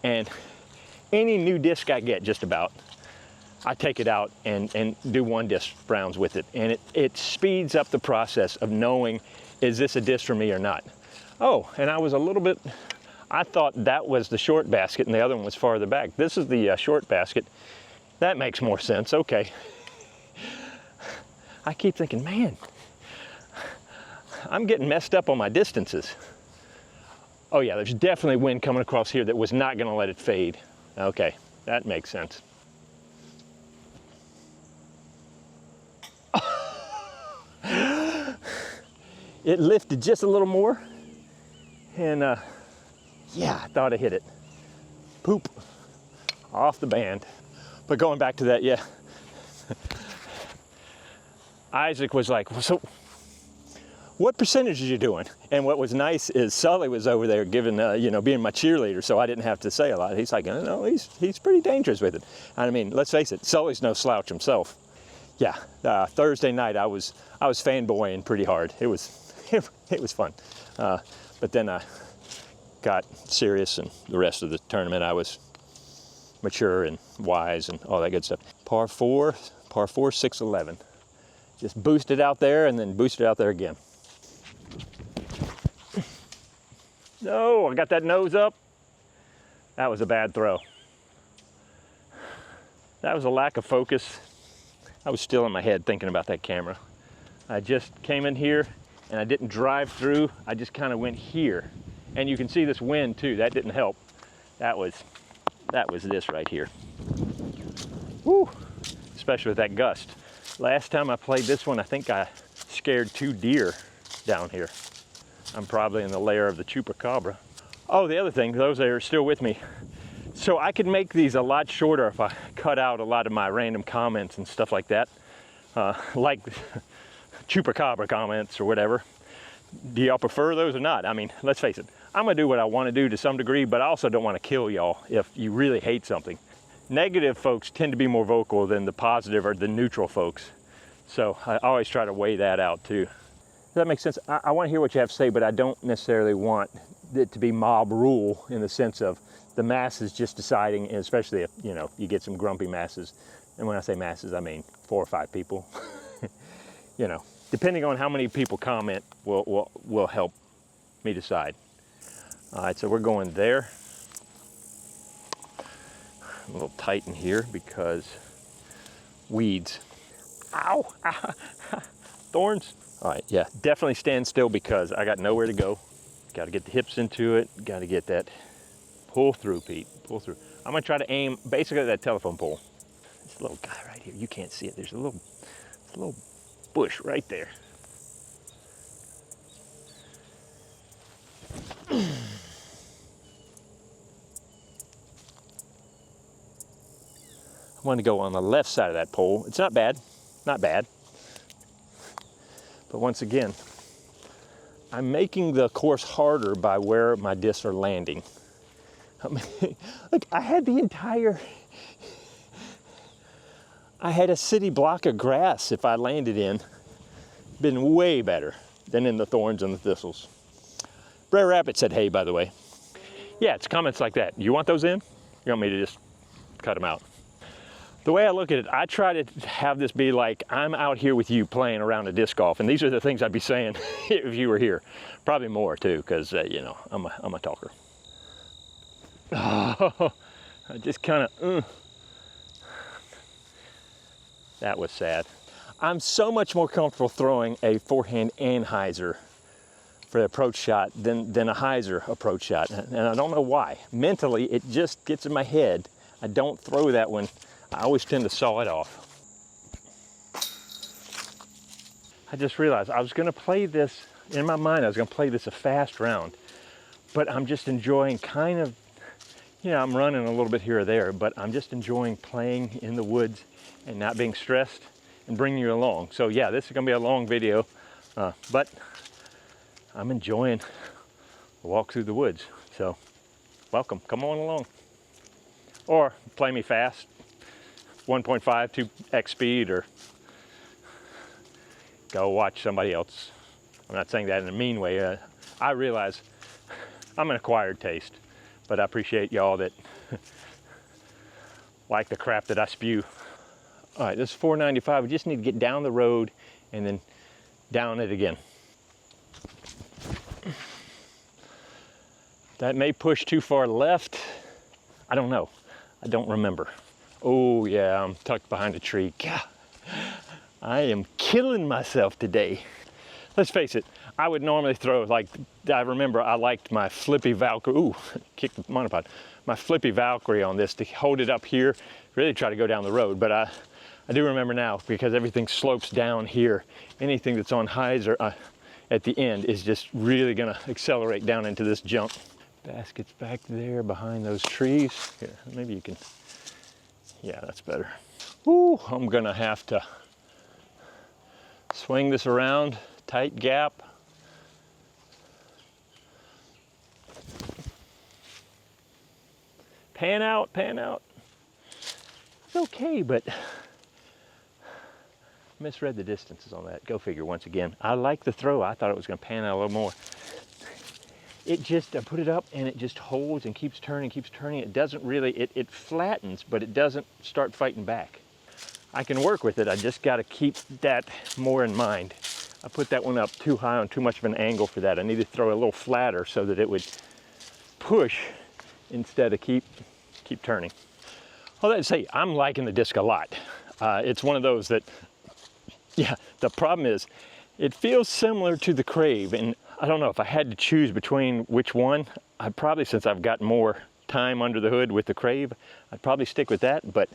And any new disc I get, just about, I take it out and do 1 disc rounds with it. And it speeds up the process of knowing, is this a disc for me or not? Oh, and I was a little bit, I thought that was the short basket and the other one was farther back. This is the short basket. That makes more sense, okay. I keep thinking, man, I'm getting messed up on my distances. Oh yeah, there's definitely wind coming across here that was not gonna let it fade. Okay, that makes sense. It lifted just a little more, and yeah, I thought I hit it. Poop, off the band. But going back to that, yeah. Isaac was like, well, so what percentage are you doing? And what was nice is Sully was over there giving, you know, being my cheerleader, so I didn't have to say a lot. He's like, no, he's pretty dangerous with it. I mean, let's face it, Sully's no slouch himself. Yeah, Thursday night I was fanboying pretty hard. It was it was fun. But then I got serious, and the rest of the tournament I was mature and wise and all that good stuff. Par 4, 611. Just boosted out there and then boosted out there again. No, I got that nose up. That was a bad throw. That was a lack of focus. I was still in my head thinking about that camera. I just came in here and I didn't drive through. I just kind of went here. And you can see this wind too. That didn't help. That was this right here. Woo! Especially with that gust. Last time I played this one, I think I scared 2 deer down here. I'm probably in the lair of the chupacabra. Oh, the other thing, those that are still with me. So I could make these a lot shorter if I cut out a lot of my random comments and stuff like that. Like chupacabra comments or whatever. Do y'all prefer those or not? I mean, let's face it, I'm gonna do what I wanna do to some degree, but I also don't wanna kill y'all if you really hate something. Negative folks tend to be more vocal than the positive or the neutral folks. So I always try to weigh that out too. Does that make sense? I wanna hear what you have to say, but I don't necessarily want it to be mob rule in the sense of the masses just deciding, and especially if, you know, you get some grumpy masses. And when I say masses, I mean 4 or 5 people. You know, depending on how many people comment will help me decide. All right, so we're going there. A little tight in here because weeds. Ow! Thorns. All right, yeah, definitely stand still because I got nowhere to go. Got to get the hips into it. Got to get that pull through, Pete. Pull through. I'm gonna try to aim basically at that telephone pole. This little guy right here. You can't see it. There's a little bush right there. I want to go on the left side of that pole. It's not bad, not bad. But once again, I'm making the course harder by where my discs are landing. I mean, look, I had a city block of grass if I landed in. Been way better than in the thorns and the thistles. Brer Rabbit said hey, by the way. Yeah, it's comments like that. You want those in? You want me to just cut them out? The way I look at it, I try to have this be like, I'm out here with you playing around a disc golf, and these are the things I'd be saying if you were here. Probably more too, because you know, I'm a talker. Oh, I just kind of, That was sad. I'm so much more comfortable throwing a forehand anhyzer for the approach shot than a hyzer approach shot, and I don't know why. Mentally, it just gets in my head. I don't throw that one. I always tend to saw it off. I just realized I was gonna play this, in my mind I was gonna play this a fast round, but I'm just enjoying kind of, you know, I'm running a little bit here or there, but I'm just enjoying playing in the woods and not being stressed and bringing you along. So yeah, this is gonna be a long video, but I'm enjoying the walk through the woods. So welcome, come on along. Or play me fast, 1.5, 2x speed, or go watch somebody else. I'm not saying that in a mean way. I realize I'm an acquired taste, but I appreciate y'all that like the crap that I spew. All right, this is 495. We just need to get down the road and then down it again. That may push too far left. I don't know. I don't remember. Oh yeah, I'm tucked behind a tree. God, I am killing myself today. Let's face it, I would normally throw, like, I remember I liked my flippy Valkyrie. Ooh, kicked the monopod. My flippy Valkyrie on this to hold it up here, really try to go down the road. But I do remember now, because everything slopes down here. Anything that's on hyzer at the end is just really gonna accelerate down into this jump. Basket's back there behind those trees. Here, maybe you can, yeah, that's better. Ooh, I'm gonna have to swing this around, tight gap. Pan out, pan out. It's okay, but Misread the distances on that. Go figure once again. I like the throw. I thought it was going to pan out a little more. It just, I put it up and it just holds and keeps turning, keeps turning. It doesn't really, it flattens, but it doesn't start fighting back. I can work with it. I just got to keep that more in mind. I put that one up too high on too much of an angle for that. I need to throw it a little flatter so that it would push instead of keep turning. All that to say, I'm liking the disc a lot. It's one of those that, yeah, the problem is it feels similar to the Crave, and I don't know if I had to choose between which one. I'd probably, since I've got more time under the hood with the Crave, I'd probably stick with that, but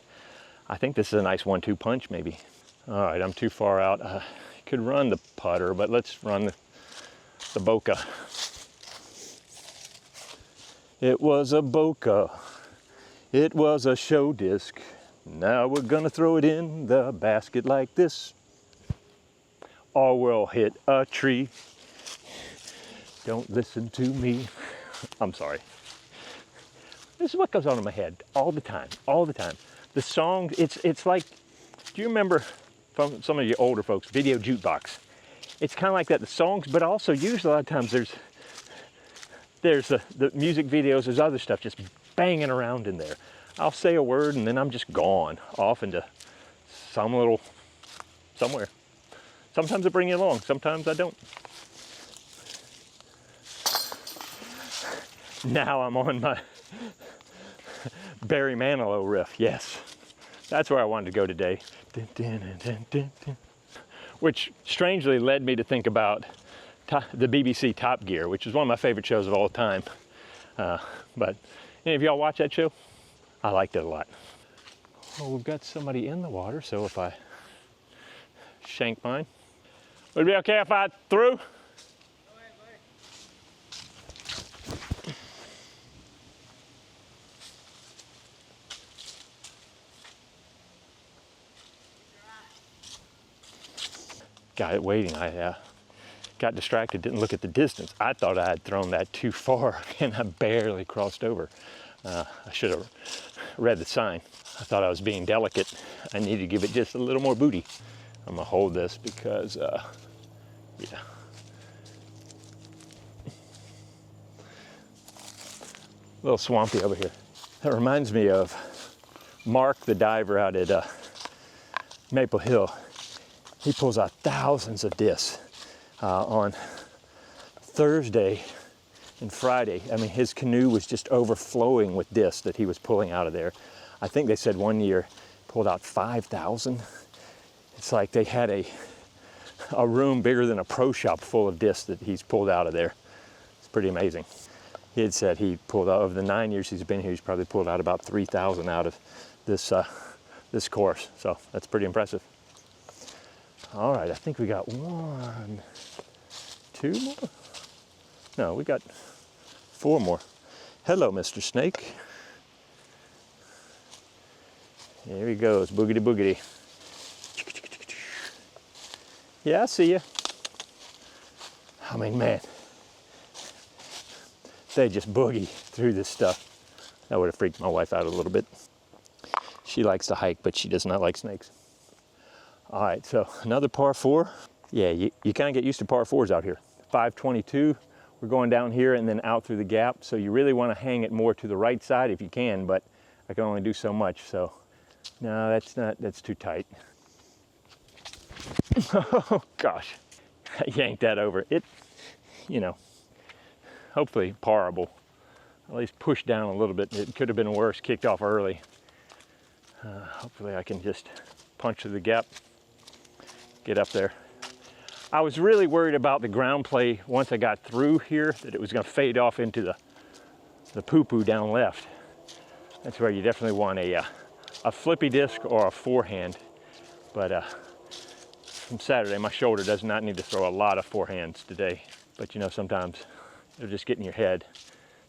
I think this is a nice 1-2 punch maybe. All right, I'm too far out. Could run the putter, but let's run the Bokeh. It was a Bokeh. It was a show disc. Now we're gonna throw it in the basket like this, or we'll hit a tree. Don't listen to me. I'm sorry. This is what goes on in my head all the time, all the time. The song, it's like, do you remember from some of you older folks, video jukebox? It's kind of like that, the songs, but also usually a lot of times there's the music videos, there's other stuff just banging around in there. I'll say a word and then I'm just gone off into some little, somewhere. Sometimes I bring you along, sometimes I don't. Now I'm on my Barry Manilow riff, yes. That's where I wanted to go today. Which strangely led me to think about the BBC Top Gear, which is one of my favorite shows of all time. But any of y'all watch that show? I liked it a lot. Well, we've got somebody in the water, so if I shank mine, would it be okay if I threw? Go ahead, buddy. Got it waiting. I got distracted, didn't look at the distance. I thought I had thrown that too far and I barely crossed over. I should have read the sign. I thought I was being delicate. I needed to give it just a little more booty. I'm gonna hold this because, yeah. A little swampy over here. That reminds me of Mark, the diver out at Maple Hill. He pulls out thousands of discs on Thursday and Friday. I mean, his canoe was just overflowing with discs that he was pulling out of there. I think they said one year pulled out 5,000. It's like they had a room bigger than a pro shop full of discs that he's pulled out of there. It's pretty amazing. He had said he pulled out, over the 9 years he's been here, he's probably pulled out about 3,000 out of this course. So that's pretty impressive. All right, I think we got 1, 2 more? No, we got 4 more. Hello, Mr. Snake. Here he goes, boogity boogity. Yeah, I see you. I mean, man, they just boogie through this stuff. That would have freaked my wife out a little bit. She likes to hike, but she does not like snakes. All right, so another par 4. Yeah, you kind of get used to par 4s out here. 522, we're going down here and then out through the gap. So you really want to hang it more to the right side if you can, but I can only do so much. So no, that's too tight. Oh gosh, I yanked that over. It, you know, hopefully parable. At least pushed down a little bit. It could have been worse, kicked off early. Hopefully I can just punch through the gap, get up there. I was really worried about the ground play once I got through here, that it was going to fade off into the poo-poo down left. That's where you definitely want a flippy disc or a forehand. But from Saturday, my shoulder does not need to throw a lot of forehands today. But you know, sometimes it'll just get in your head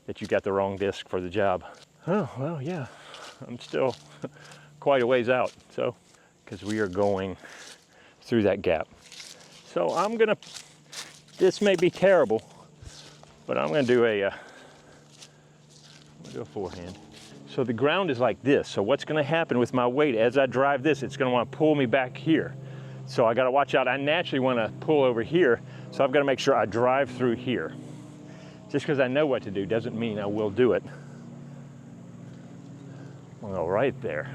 that you got the wrong disc for the job. Oh, well, yeah, I'm still quite a ways out, so, because we are going through that gap. So I'm gonna, this may be terrible, but I'm gonna do a forehand. So the ground is like this, so what's gonna happen with my weight as I drive this, it's gonna wanna pull me back here. So I gotta watch out. I naturally wanna pull over here, so I've gotta make sure I drive through here. Just because I know what to do doesn't mean I will do it. Well, right there.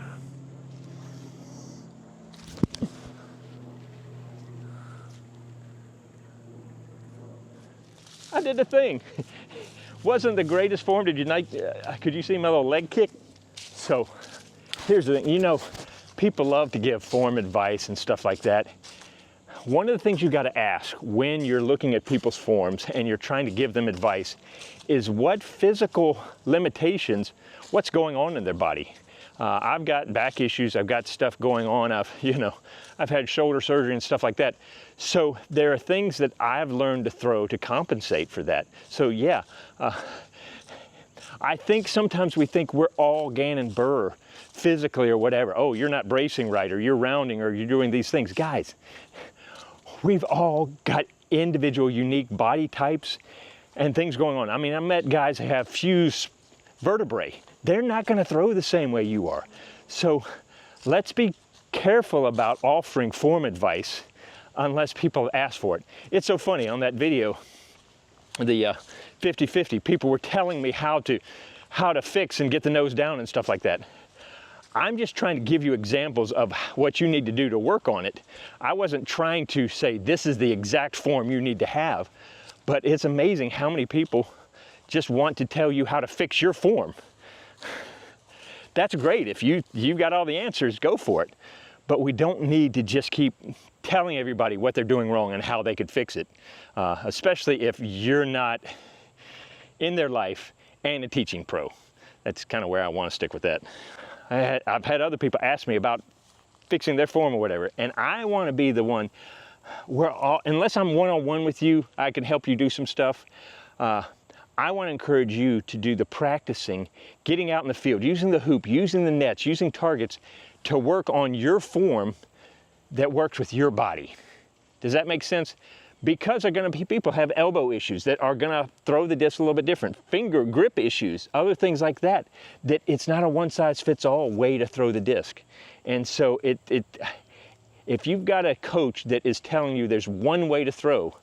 I did the thing. Wasn't the greatest form. Did you like, could you see my little leg kick? So here's the thing, you know, people love to give form advice and stuff like that. One of the things you got to ask when you're looking at people's forms and you're trying to give them advice is what physical limitations, what's going on in their body. I've got back issues, I've got stuff going on, I've had shoulder surgery and stuff like that. So there are things that I've learned to throw to compensate for that. So yeah, I think sometimes we think we're all Gannon Burr physically or whatever. Oh, you're not bracing right, or you're rounding, or you're doing these things. Guys, we've all got individual unique body types and things going on. I mean, I met guys who have fused vertebrae. They're not gonna throw the same way you are. So let's be careful about offering form advice unless people ask for it. It's so funny, on that video, the 50-50, people were telling me how to fix and get the nose down and stuff like that. I'm just trying to give you examples of what you need to do to work on it. I wasn't trying to say this is the exact form you need to have, but it's amazing how many people just want to tell you how to fix your form. That's great. If you've got all the answers, go for it. But we don't need to just keep telling everybody what they're doing wrong and how they could fix it, especially if you're not in their life and a teaching pro. That's kind of where I want to stick with that. I've had other people ask me about fixing their form or whatever, and I want to be the one where, unless I'm one-on-one with you, I can help you do some stuff. I want to encourage you to do the practicing, getting out in the field, using the hoop, using the nets, using targets to work on your form that works with your body. Does that make sense? Because there are going to be people who have elbow issues that are going to throw the disc a little bit different, finger grip issues, other things like that, that it's not a one-size-fits-all way to throw the disc. And so if you've got a coach that is telling you there's one way to throw,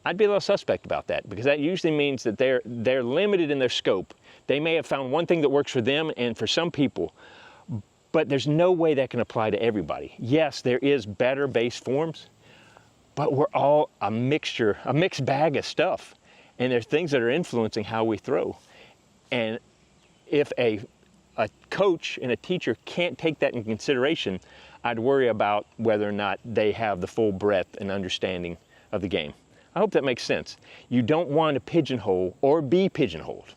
I'd be a little suspect about that, because that usually means that they're limited in their scope. They may have found one thing that works for them and for some people, but there's no way that can apply to everybody. Yes, there is better base forms, but we're all a mixed bag of stuff. And there's things that are influencing how we throw. And if a coach and a teacher can't take that into consideration, I'd worry about whether or not they have the full breadth and understanding of the game. I hope that makes sense. You don't want to pigeonhole or be pigeonholed.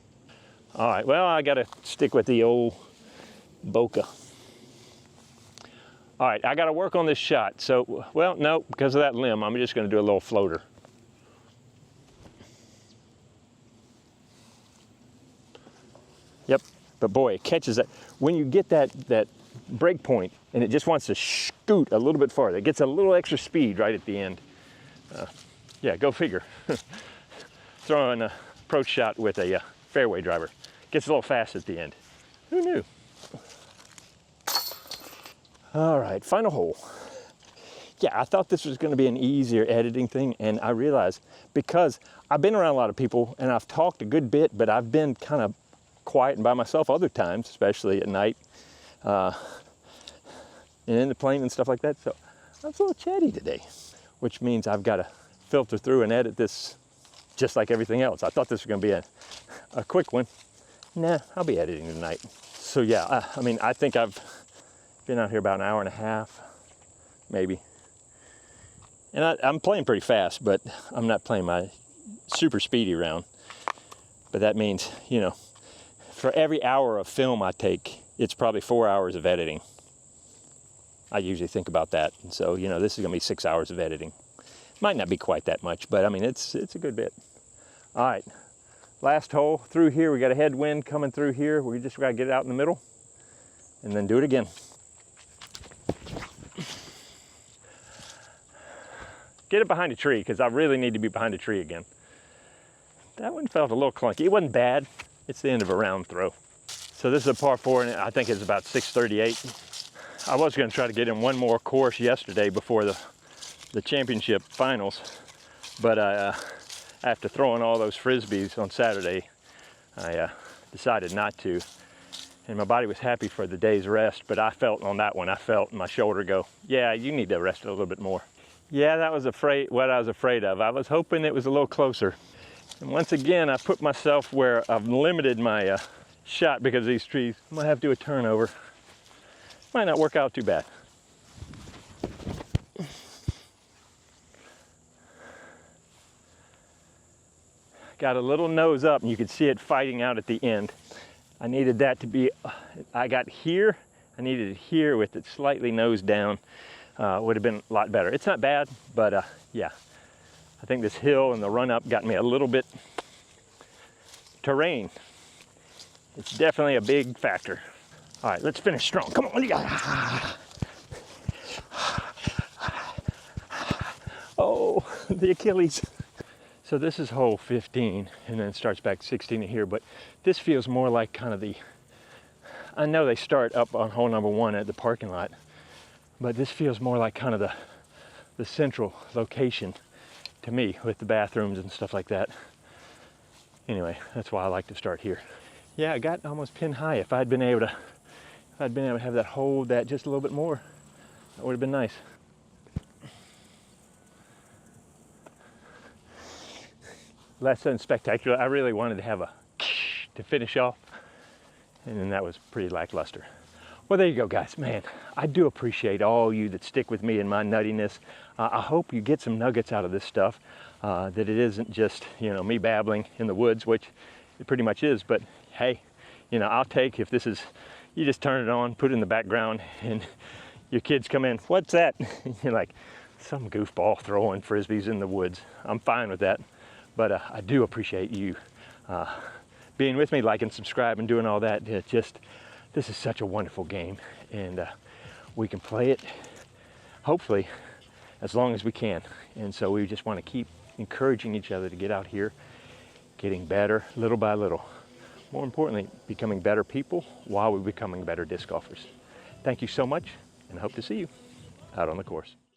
All right, well, I gotta stick with the old Bokeh. All right, I gotta work on this shot. So, well, no, because of that limb, I'm just gonna do a little floater. Yep, but boy, it catches that. When you get that break point and it just wants to scoot a little bit farther, it gets a little extra speed right at the end. Yeah, go figure. Throwing an approach shot with a fairway driver. Gets a little fast at the end. Who knew? All right, final hole. Yeah, I thought this was gonna be an easier editing thing, and I realized because I've been around a lot of people and I've talked a good bit, but I've been kind of quiet and by myself other times, especially at night, and in the plane and stuff like that. So I'm a little chatty today, which means I've got to filter through and edit this just like everything else. I thought this was going to be a quick one. Nah, I'll be editing tonight. So yeah, I mean, I think I've been out here about an hour and a half, maybe. And I'm playing pretty fast, but I'm not playing my super speedy round. But that means, you know, for every hour of film I take, it's probably 4 hours of editing. I usually think about that. And so, you know, this is gonna be 6 hours of editing. Might not be quite that much, but I mean, it's a good bit. All right, last hole through here. We got a headwind coming through here. We just gotta get it out in the middle and then do it again. Get it behind a tree, because I really need to be behind a tree again. That one felt a little clunky. It wasn't bad. It's the end of a round throw. So this is a par 4, and I think it's about 638. I was going to try to get in one more course yesterday before the championship finals, but after throwing all those frisbees on Saturday, I decided not to. And my body was happy for the day's rest, but I felt on that one, I felt my shoulder go, yeah, you need to rest a little bit more. Yeah, that was what I was afraid of. I was hoping it was a little closer. And once again, I put myself where I've limited my shot because of these trees. I'm gonna have to do a turnover. Might not work out too bad. Got a little nose up and you can see it fighting out at the end. I needed that to be, I got here, I needed it here with it slightly nose down. Would have been a lot better. It's not bad, but yeah. I think this hill and the run up got me a little bit. Terrain, it's definitely a big factor. All right, let's finish strong. Come on. Oh, the Achilles. So this is hole 15, and then it starts back 16 to here, but this feels more like kind of the, I know they start up on hole number 1 at the parking lot, but this feels more like kind of the central location to me with the bathrooms and stuff like that. Anyway, that's why I like to start here. Yeah, I got almost pin high. If I'd been able to have that hold that just a little bit more, that would have been nice. Less than spectacular. I really wanted to have a to finish off, and then that was pretty lackluster. Well, there you go, guys. Man, I do appreciate all you that stick with me in my nuttiness. I hope you get some nuggets out of this stuff, that it isn't just, you know, me babbling in the woods, which it pretty much is, but hey, you know, I'll take if this is, you just turn it on, put it in the background, and your kids come in, what's that? You're like, some goofball throwing frisbees in the woods. I'm fine with that, but I do appreciate you being with me, liking, subscribe, and doing all that. This is such a wonderful game, and we can play it, hopefully, as long as we can. And so we just want to keep encouraging each other to get out here, getting better little by little. More importantly, becoming better people while we're becoming better disc golfers. Thank you so much, and I hope to see you out on the course.